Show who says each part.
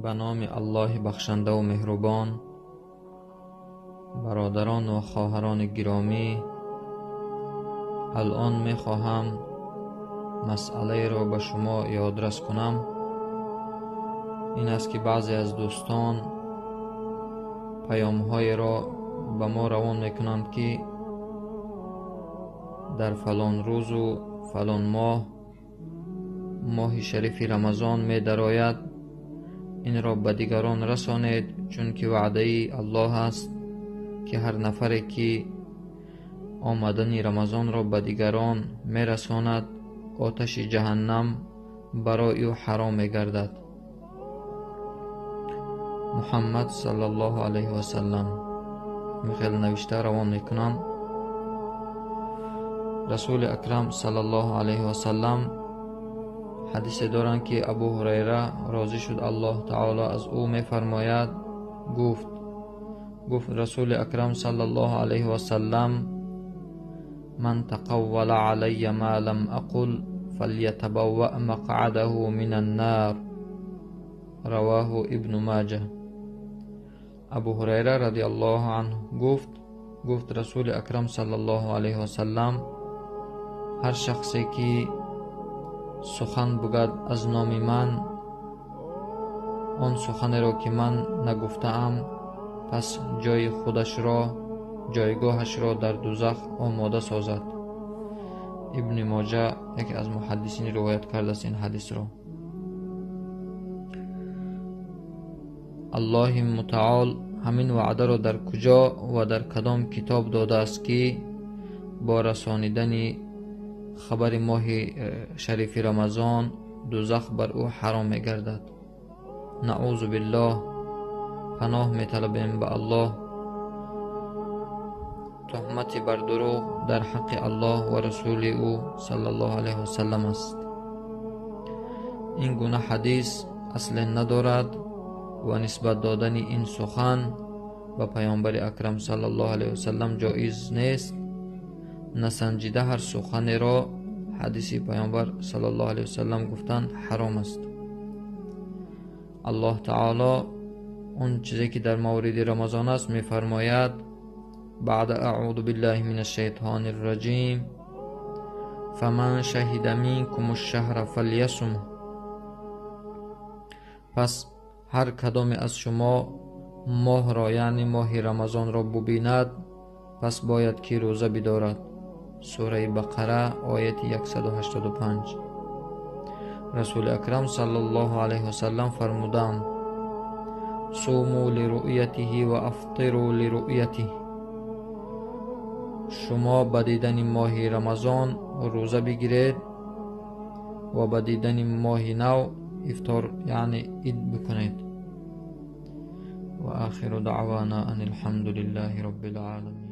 Speaker 1: به نام الله بخشنده و مهربان. برادران و خواهران گرامی، الان می خواهم مسئله را به شما یادرس کنم. این است که بعضی از دوستان پیام‌های را به ما روان میکنند که در فلان روز و فلان ماه شریف رمضان می درآید، این را به دیگران رسانید، چون که وعده ای الله است که هر نفری که آمدن رمضان را به دیگران می رساند، آتش جهنم برای او حرام می گردد. محمد صلی الله علیه و سلم میخیل نوشته روان میکنم. رسول اکرم صلی الله علیه و سلم حدیث دارند که ابو هریره راضی شد الله تعالی از او میفرماید، گفت رسول اکرم صلی الله علیه و سلم: من تقول علی ما لم اقل فلیتبوأ مقعده من النار. رواه ابن ماجه. ابو هریره رضی الله عنه گفت رسول اکرم صلی الله علیه و سلم: هر شخصی که سخن بگد از نام من، آن سخن را که من نگفتم، پس جایگاهش را در دوزخ آماده سازد. ابن ماجه یکی از محدثین روایت کرده است این حدیث را. الله متعال همین وعده را در کجا و در کدام کتاب داده است که با رسانیدن خبر ماه شریف رمضان دوزخ بر او حرام می گردد؟ نعوذ بالله، پناه می طلبیم به الله. تهمت بر دروغ در حق الله و رسول او صلی الله علیه و سلم است. این گونه حدیث اصل ندارد و نسبت دادن این سخن به پیامبر اکرم صلی الله علیه و سلم جایز نیست. نسنجیده هر سخن را حدیث پیامبر صلی الله علیه و سلم گفتند حرام است. الله تعالی اون چیزی که در مورد رمضان است میفرماید: بعد اعوذ بالله من الشیطان الرجیم فمن شهد منکم الشهر فلیصم. پس هر کدام از شما ماه را، یعنی ماه رمضان را ببیند، پس باید که روزه بدارد. سوره بقره آیت 185. رسول اکرم صلی الله علیه و سلم فرمودند: صوموا لرؤیته و افطروا لرؤیته. شما به دیدن ماه رمضان روزه بگیرید و به دیدن ماه نو افطار یعنی عید بکنید. و آخر دعوانا ان الحمد لله رب العالمین.